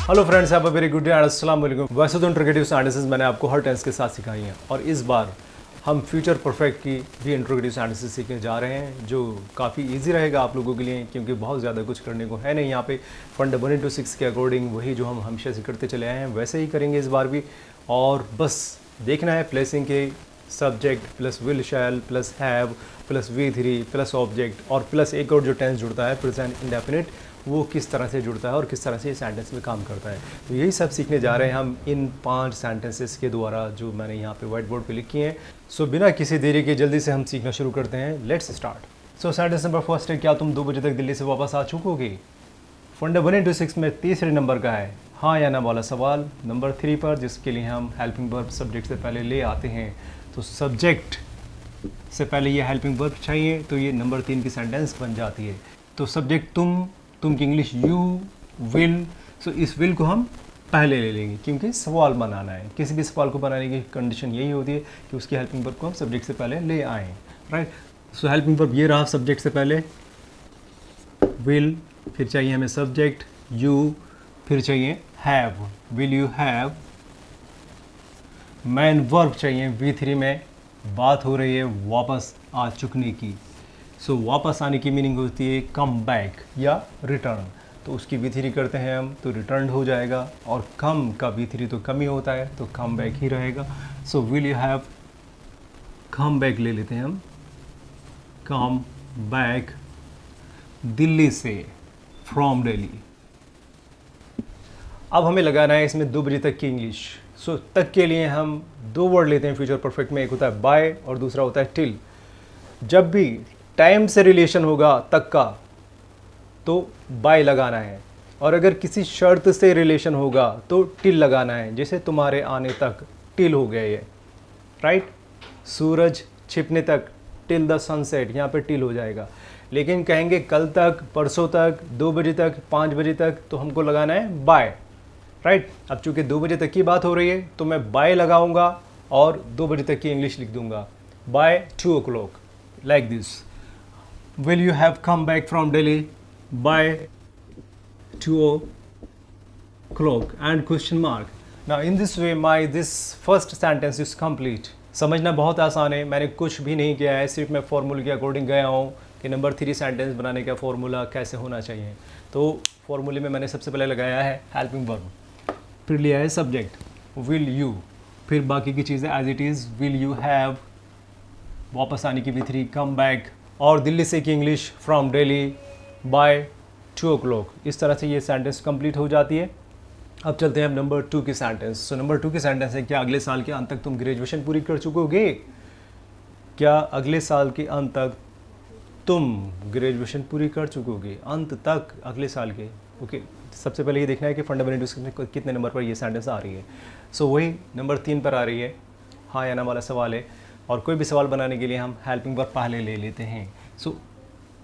Hello friends, have a very good day and अस्सलाम वालेकुम। वैसे तो इंट्रोगेटिव सेंटेंसेस मैंने आपको हर टेंस के साथ सिखाई हैं और इस बार हम फ्यूचर परफेक्ट की भी इंट्रोगेटिव सेंटेंसेस सीखने जा रहे हैं जो काफ़ी इजी रहेगा आप लोगों के लिए, क्योंकि बहुत ज़्यादा कुछ करने को है नहीं यहाँ पे। फंडा 1 into 6 के अकॉर्डिंग वही जो हम हमेशा से करते चले आए हैं वैसे ही करेंगे इस बार भी। और बस देखना है प्लेसिंग के subject plus will shell plus have plus V3 plus object और प्लस एक और जो टेंस जुड़ता है प्रेजेंट इंडेफिनिट, वो किस तरह से जुड़ता है और किस तरह से ये सेंटेंस में काम करता है। तो यही सब सीखने जा रहे हैं हम इन 5 सेंटेंसेस के द्वारा जो मैंने यहाँ पे व्हाइट बोर्ड पे लिखी हैं। सो बिना किसी देरी के जल्दी से हम सीखना शुरू करते हैं। Let's start. So sentence number first है, क्या तुम 2 बजे तक दिल्ली से वापस आ चुकोगे। फंडा 1 into 6 में तीसरे नंबर का है हाँ या ना वाला सवाल नंबर 3 पर, जिसके लिए हम हेल्पिंग वर्ब सब्जेक्ट से पहले ले आते हैं। तो सब्जेक्ट से पहले ये हेल्पिंग वर्ब चाहिए तो ये नंबर 3 की सेंटेंस बन जाती है। तो सब्जेक्ट तुम की इंग्लिश यू विल। सो इस विल को हम पहले ले लेंगे क्योंकि सवाल बनाना है। किसी भी सवाल को बनाने की कंडीशन यही होती है कि उसकी हेल्पिंग वर्ब को हम सब्जेक्ट से पहले ले आएँ, राइट। सो हेल्पिंग वर्ब ये रहा सब्जेक्ट से पहले विल, फिर चाहिए हमें सब्जेक्ट यू, फिर चाहिए have will you have. Main verb चाहिए V3 में, बात हो रही है वापस आ चुकने की। सो वापस आने की मीनिंग होती है कम बैक या रिटर्न। तो उसकी V3 करते हैं हम तो रिटर्न हो जाएगा, और कम का V3 तो कम ही होता है तो कम बैक ही रहेगा। सो will you have come back ले लेते हैं हम, कम बैक दिल्ली से, फ्रॉम दिल्ली। अब हमें लगाना है इसमें 2 बजे तक की इंग्लिश। सो तक के लिए हम 2 वर्ड लेते हैं फ्यूचर परफेक्ट में, एक होता है बाय और दूसरा होता है टिल। जब भी टाइम से रिलेशन होगा तक का तो बाय लगाना है, और अगर किसी शर्त से रिलेशन होगा तो टिल लगाना है। जैसे तुम्हारे आने तक टिल हो गया ये, राइट। सूरज छिपने तक टिल द सनसेट, यहाँ पे टिल हो जाएगा। लेकिन कहेंगे कल तक, परसों तक, 2 बजे तक, 5 बजे तक, तो हमको लगाना है बाय, राइट। अब चूंकि 2 बजे तक की बात हो रही है तो मैं बाय लगाऊंगा और 2 बजे तक की इंग्लिश लिख दूंगा by 2 o'clock, like this. Will you have come back from Delhi by 2 o'clock and question mark. Now in this way my this first sentence is complete. समझना बहुत आसान है, मैंने कुछ भी नहीं किया है, सिर्फ मैं फॉर्मूले के अकॉर्डिंग गया हूँ कि नंबर 3 सेंटेंस बनाने का फॉर्मूला कैसे होना चाहिए। तो फॉर्मूले में मैंने सबसे पहले लगाया है हेल्पिंग वर्ब, फिर लिया है सब्जेक्ट विल यू, फिर बाकी की चीज़ें as it is will you have, वापस आने की V3 कम बैक, और दिल्ली से की English from Delhi by 2 o'clock। इस तरह से ये सेंटेंस कंप्लीट हो जाती है। अब चलते हैं अब नंबर 2 की सेंटेंस। सो नंबर 2 की सेंटेंस है, क्या अगले साल के अंत तक तुम ग्रेजुएशन पूरी कर चुकोगे। क्या अगले साल के अंत तक तुम ग्रेजुएशन पूरी कर चुकोगे। अंत तक अगले साल के, ओके। सबसे पहले ये देखना है कि फंडामेंटल्स में कितने नंबर पर ये सेंटेंस आ रही है। सो वही नंबर 3 पर आ रही है, हाँ या ना वाला सवाल है। और कोई भी सवाल बनाने के लिए हम हेल्पिंग वर्ब पहले ले लेते हैं। सो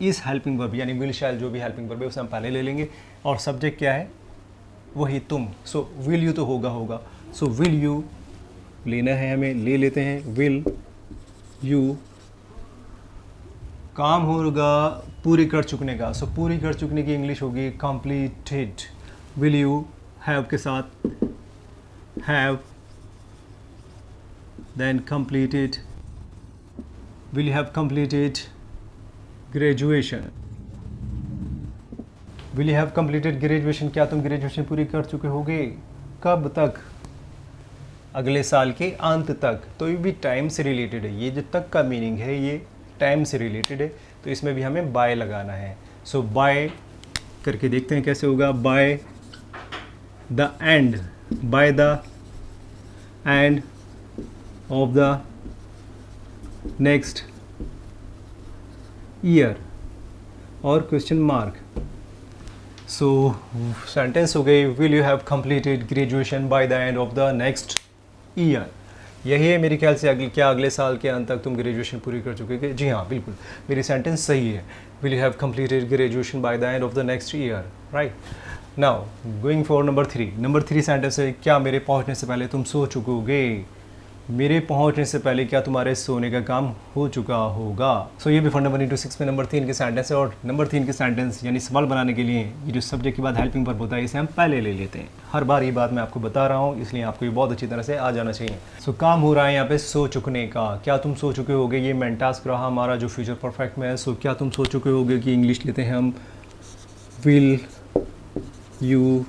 इस हेल्पिंग वर्ब यानी विल शैल जो भी हेल्पिंग वर्ब है उसे हम पहले ले लेंगे, और सब्जेक्ट क्या है वही तुम। सो विल यू तो होगा। सो विल यू लेना है हमें, ले लेते हैं विल यू। काम होगा पूरी कर चुकने का। सो पूरी कर चुकने की इंग्लिश होगी कंप्लीटेड। विल यू हैव के साथ have, then completed. Will you have completed graduation. Will you have completed graduation, क्या तुम ग्रेजुएशन पूरी कर चुके होगे। कब तक, अगले साल के अंत तक। तो ये भी टाइम से रिलेटेड है, ये जो तक का मीनिंग है ये टाइम से रिलेटेड है, तो इसमें भी हमें बाय लगाना है। सो बाय करके देखते हैं कैसे होगा। By the end, by the end of the next year, और क्वेश्चन मार्क। सो सेंटेंस हो गई will you have completed graduation by the end of the next year. यही है मेरे ख्याल से क्या अगले साल के अंत तक तुम ग्रेजुएशन पूरी कर चुके। जी हाँ, बिल्कुल मेरी सेंटेंस सही है। Will you have completed graduation by the end of the next year, right. Now going for number 3 sentence है, क्या मेरे पहुंचने से पहले तुम सो चुकोगे। मेरे पहुंचने से पहले क्या तुम्हारे सोने का काम हो चुका होगा। सो ये भी फंडामेंटल 26 में नंबर 3 के सेंटेंस है। और नंबर 3 के सेंटेंस यानी सवाल बनाने के लिए ये जो सब्जेक्ट के बाद हेल्पिंग वर्ब होता है इसे हम पहले ले लेते हैं। हर बार ये बात मैं आपको बता रहा हूँ, इसलिए आपको ये बहुत अच्छी तरह से आ जाना चाहिए। सो काम हो रहा है यहाँ पे सो चुकने का। क्या तुम सो चुके होगे, ये मेन टास्क रहा हमारा जो फ्यूचर परफेक्ट में है। सो क्या तुम सो चुके होगे कि इंग्लिश लेते हैं हम विल यू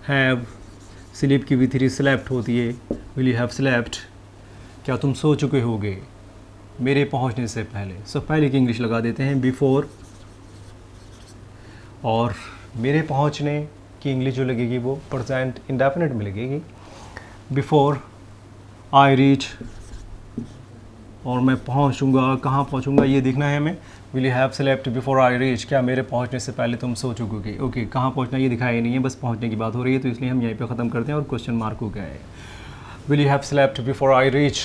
हैव, स्लीप की भी 3 स्लेप्ट होती है, विल यू हैव स्लेप्ट। क्या तुम सो चुके होगे मेरे पहुंचने से पहले। सो पहले की इंग्लिश लगा देते हैं बिफोर, और मेरे पहुंचने की इंग्लिश जो लगेगी वो प्रेजेंट इंडेफिनिट में लगेगी। बिफोर आई रीच, और मैं पहुंचूंगा, कहाँ पहुंचूंगा ये देखना है हमें। Will you have slept before I reach, क्या मेरे पहुंचने से पहले तुम सो चुकोगे। ओके, कहाँ पहुंचना ये दिखाया नहीं है, बस पहुंचने की बात हो रही है, तो इसलिए हम यहीं पे ख़त्म करते हैं और क्वेश्चन मार्क हो गया है। Will you have slept before I reach,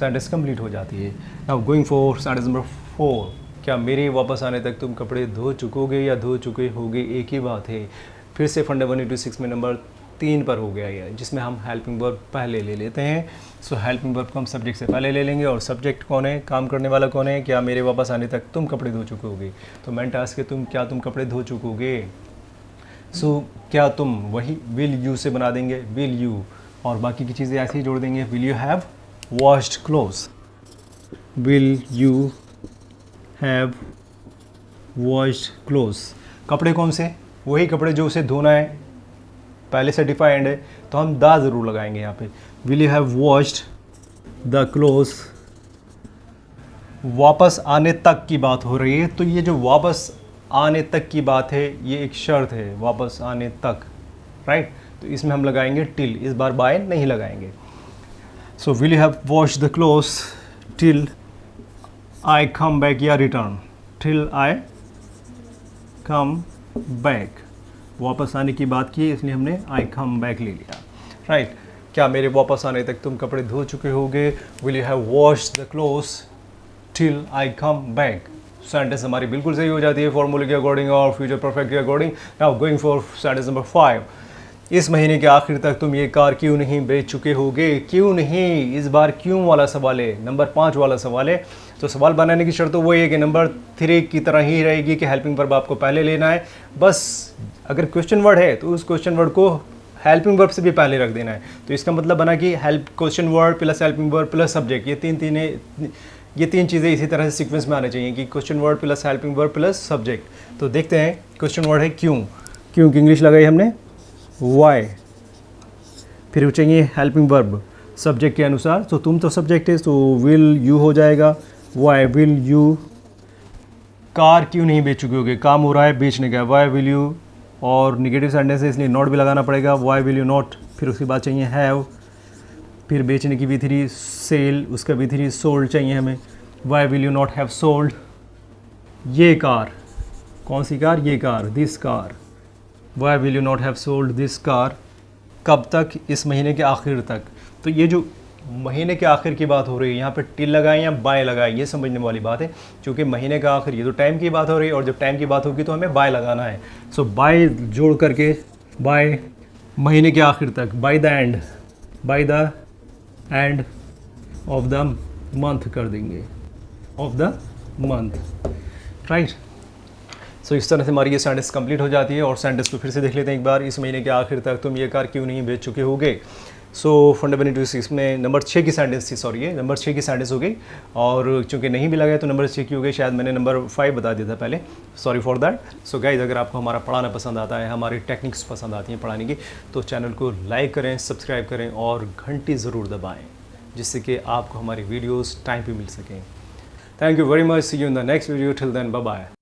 sentence complete हो जाती है। Now going for sentence number 4, क्या मेरे वापस आने तक तुम कपड़े धो चुकोगे या धो चुके होगे, एक ही बात है। फिर से फंडामेंटल 26 में नंबर 3 पर हो गया है, जिसमें हम हेल्पिंग वर्ब पहले ले लेते हैं। सो हेल्पिंग वर्ब को हम सब्जेक्ट से पहले ले लेंगे, और सब्जेक्ट कौन है, काम करने वाला कौन है। क्या मेरे वापस आने तक तुम कपड़े धो चुकोगे, तो मेन टास्क है क्या तुम कपड़े धो चुकोगे। सो क्या तुम, वही विल यू से बना देंगे विल यू, और बाकी की चीज़ें ऐसे ही जोड़ देंगे। Will you have washed clothes, will you have washed clothes. कपड़े कौन से, वही कपड़े जो उसे धोना है, पहले से डिफाइंड है, तो हम दा ज़रूर लगाएंगे यहाँ पे। Will you have washed the clothes, वापस आने तक की बात हो रही है, तो ये जो वापस आने तक की बात है ये एक शर्त है, वापस आने तक, राइट। तो इसमें हम लगाएंगे टिल, इस बार बाय नहीं लगाएंगे। So will you have washed the clothes till I come back, या return, till I come back, वापस आने की बात की इसलिए हमने आई कम बैक ले लिया, राइट। क्या मेरे वापस आने तक तुम कपड़े धो चुके होगे। Will you have washed the clothes till I come back, sentence हमारी बिल्कुल सही हो जाती है फॉर्मूले के अकॉर्डिंग और फ्यूचर परफेक्ट के according. Now going for sentence number 5, इस महीने के आखिर तक तुम ये कार क्यों नहीं बेच चुके होगे। क्यों नहीं, इस बार क्यों वाला सवाल है, नंबर 5 वाला सवाल है। तो सवाल बनाने की शर्त तो वही है कि नंबर 3 की तरह ही रहेगी कि हेल्पिंग वर्ब आपको पहले लेना है। बस अगर क्वेश्चन वर्ड है तो उस क्वेश्चन वर्ड को हेल्पिंग वर्ब से भी पहले रख देना है। तो इसका मतलब बना कि help question word plus helping verb plus subject, ये तीन चीज़ें इसी तरह से सीक्वेंस में आने चाहिए कि question word plus helping verb plus subject. तो देखते हैं, क्वेश्चन वर्ड है क्यों, क्यों की इंग्लिश लगाई हमने वाई, फिर चाहिए हेल्पिंग वर्ब सब्जेक्ट के अनुसार। तो तुम तो सब्जेक्ट है, तो विल यू हो जाएगा, वाई विल यू, कार क्यों नहीं बेच चुके होगे, काम हो रहा है बेचने का, वाई विल यू, और निगेटिव सेंटेंस है इसलिए नॉट भी लगाना पड़ेगा, वाई विल यू नॉट। फिर उसके बाद चाहिए हैव, फिर बेचने की भी 3 सेल, उसका भी 3 सोल्ड चाहिए हमें, why will you not have sold. ये कार, कौन सी कार, ये car, this car, why will you not have sold this car. कब तक, इस महीने के आखिर तक। तो ये जो महीने के आखिर की बात हो रही है, यहाँ पे टिल लगाएं या बाय लगाएं, ये समझने वाली बात है, क्योंकि महीने का आखिर ये तो टाइम की बात हो रही है, और जब टाइम की बात होगी तो हमें बाय लगाना है। सो बाय जोड़ करके बाय महीने के आखिर तक, by the end of the month कर देंगे, ऑफ द मंथ, राइट। सो इस तरह से हमारी ये सेंटेंस कंप्लीट हो जाती है। और सेंटेंस को फिर से देख लेते हैं एक बार, इस महीने के आखिर तक तुम ये कार क्यों नहीं बेच चुके होगे। सो फंडामेंटल 26 में नंबर 6 की सेंटेंस थी, सॉरी ये नंबर 6 की सेंटेंस हो गई, और चूंकि नहीं भी लगाया तो नंबर 6 की हो गई, शायद मैंने नंबर 5 बता दिया था पहले, sorry for that. So guys, अगर आपको हमारा पढ़ाना पसंद आता है, हमारी टेक्निक्स पसंद आती हैं पढ़ाने की, तो चैनल को लाइक करें, सब्सक्राइब करें और घंटी ज़रूर दबाएँ, जिससे कि आपको हमारी वीडियोज़ टाइम पर मिल सकें। Thank you very much, see you in the next video, till then bye bye.